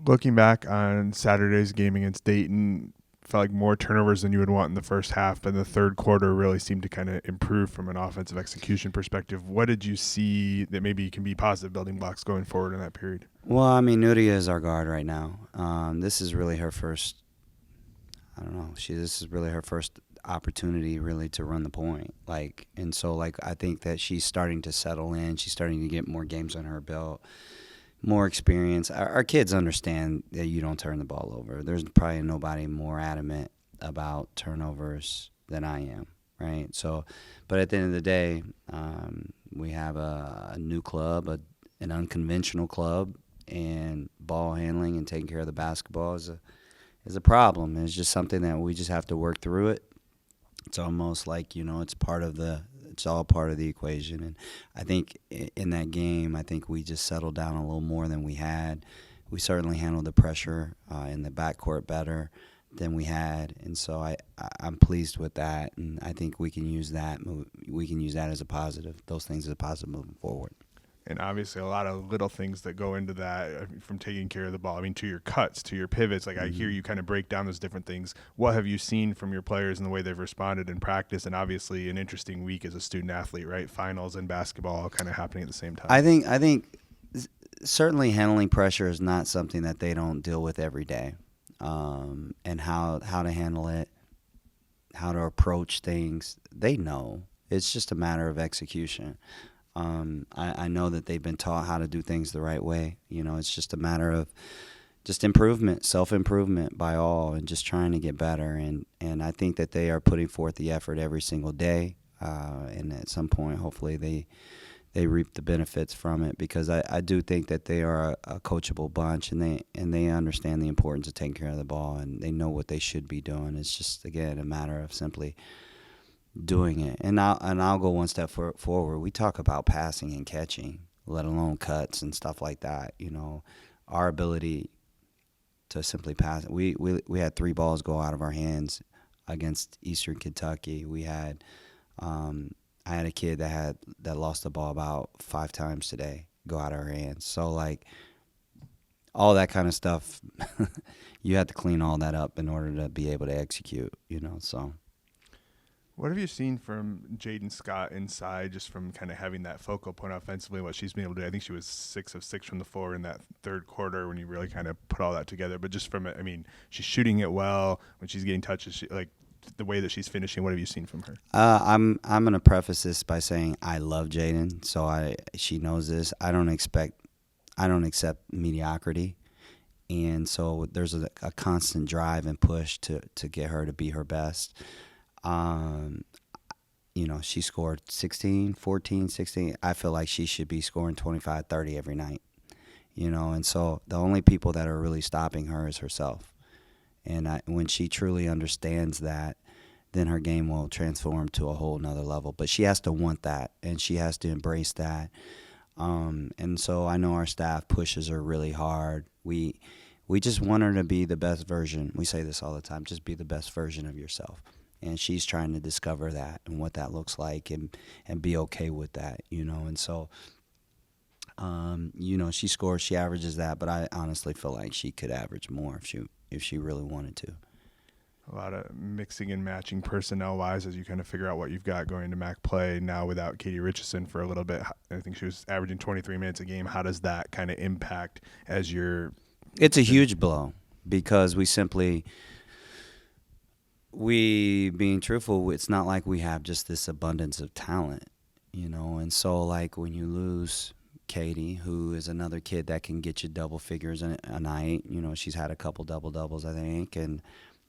Looking back on Saturday's game against Dayton, felt like more turnovers than you would want in the first half, but the third quarter really seemed to kind of improve from an offensive execution perspective. What did you see that maybe can be positive building blocks going forward in that period? Well, I mean, Nudia is our guard right now. This is really her first. I don't know. This is really her first opportunity, really, to run the point. And so, I think that she's starting to settle in. She's starting to get more games on her belt, more experience. Our kids understand that you don't turn the ball over. There's probably nobody more adamant about turnovers than I am, right? So, but at the end of the day, we have a new club, an unconventional club, and ball handling and taking care of the basketball is a problem. It's just something that we just have to work through it. It's almost like, it's all part of the equation. And I think in that game, I think we just settled down a little more than we had. We certainly handled the pressure in the backcourt better than we had. And so I'm pleased with that. And I think we can use that. We can use that as a positive, those things as a positive moving forward. And obviously a lot of little things that go into that, from taking care of the ball. I mean, to your cuts, to your pivots. I hear you kind of break down those different things. What have you seen from your players and the way they've responded in practice? And obviously an interesting week as a student athlete, right? Finals and basketball kind of happening at the same time. I think certainly handling pressure is not something that they don't deal with every day. And how to handle it, how to approach things, they know. It's just a matter of execution. I know that they've been taught how to do things the right way. It's just a matter of just improvement, self-improvement by all, and just trying to get better. And I think that they are putting forth the effort every single day. And at some point, hopefully, they reap the benefits from it, because I do think that they are a coachable bunch, and they understand the importance of taking care of the ball, and they know what they should be doing. It's just, again, a matter of simply doing it. And I'll go one step forward. We talk about passing and catching, let alone cuts and stuff like that. Our ability to simply pass. We had 3 balls go out of our hands against Eastern Kentucky. We had I had a kid that lost the ball about 5 times today go out of her hands. So all that kind of stuff, you have to clean all that up in order to be able to execute. So. What have you seen from Jaden Scott inside, just from kind of having that focal point offensively, what she's been able to do? I think she was 6 of 6 from the floor in that third quarter when you really kind of put all that together. But just from it, I mean, she's shooting it well. When she's getting touches, the way that she's finishing, what have you seen from her? I'm going to preface this by saying I love Jaden, so she knows this. I don't accept mediocrity. And so there's a constant drive and push to get her to be her best. She scored 16, 14, 16. I feel like she should be scoring 25, 30 every night, and so the only people that are really stopping her is herself. And when she truly understands that, then her game will transform to a whole nother level. But she has to want that, and she has to embrace that. And so I know our staff pushes her really hard. We just want her to be the best version. We say this all the time, just be the best version of yourself. And she's trying to discover that and what that looks like, and be okay with that, And so, she scores, she averages that, but I honestly feel like she could average more if she really wanted to. A lot of mixing and matching personnel-wise as you kind of figure out what you've got going to MAC play now without Katie Richardson for a little bit. I think she was averaging 23 minutes a game. How does that kind of impact as you're... It's a huge blow, because being truthful, it's not like we have just this abundance of talent, and so when you lose Katie, who is another kid that can get you double figures a night, she's had a couple double-doubles, I think, and,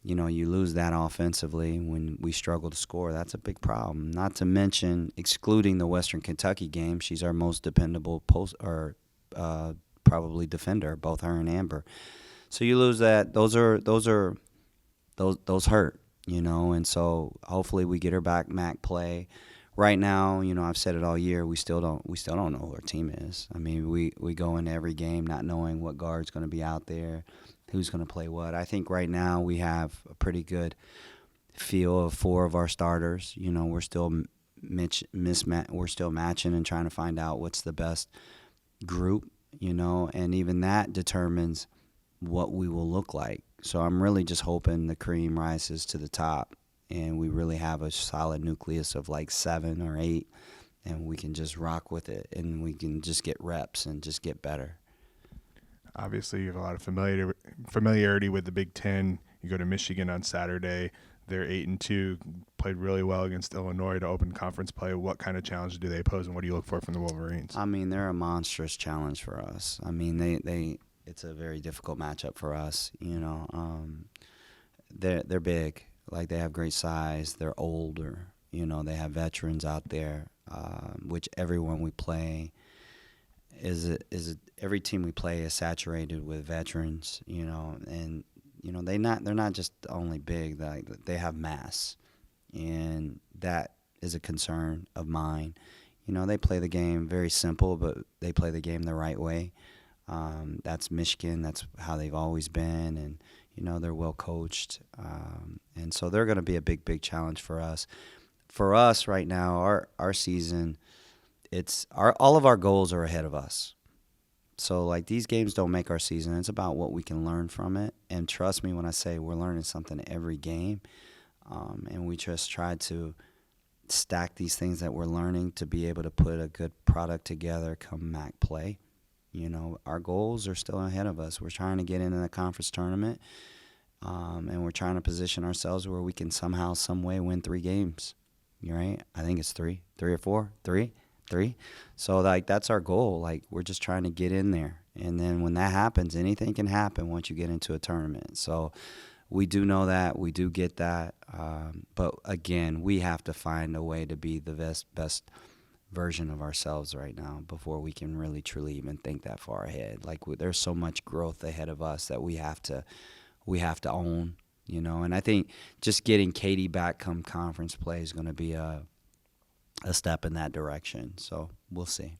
you lose that offensively when we struggle to score. That's a big problem, not to mention, excluding the Western Kentucky game, she's our most dependable probably defender, both her and Amber. So you lose that. Those hurt. And so hopefully we get her back MAC play. Right now, I've said it all year, we still don't know who our team is. I mean, we go into every game not knowing what guard's going to be out there, who's going to play what. I think right now we have a pretty good feel of 4 of our starters. We're still we're still matching and trying to find out what's the best group, and even that determines what we will look like. So I'm really just hoping the cream rises to the top and we really have a solid nucleus of like 7 or 8, and we can just rock with it and we can just get reps and just get better. Obviously, you have a lot of familiarity with the Big Ten. You go to Michigan on Saturday. They're 8-2, played really well against Illinois to open conference play. What kind of challenge do they pose, and what do you look for from the Wolverines? I mean, they're a monstrous challenge for us. I mean, it's a very difficult matchup for us. They're big. Like, they have great size. They're older. They have veterans out there, which everyone we play every team we play is saturated with veterans. And they're not just only big. They have mass, and that is a concern of mine. They play the game very simple, but they play the game the right way. That's Michigan. That's how they've always been, and they're well coached, and so they're going to be a big challenge for us. For us right now, our season, all of our goals are ahead of us. So, like, these games don't make our season. It's about what we can learn from it. And trust me when I say we're learning something every game, and we just try to stack these things that we're learning to be able to put a good product together come MAC play. Our goals are still ahead of us. We're trying to get into the conference tournament, and we're trying to position ourselves where we can somehow, some way win 3 games. Right? I think it's 3 or 4, 3. So, like, that's our goal. Like, we're just trying to get in there. And then when that happens, anything can happen once you get into a tournament. So we do know that. We do get that. But, again, we have to find a way to be the best version of ourselves right now before we can really, truly even think that far ahead. Like, there's so much growth ahead of us that we have to own, And I think just getting Katie back come conference play is going to be a step in that direction. So we'll see.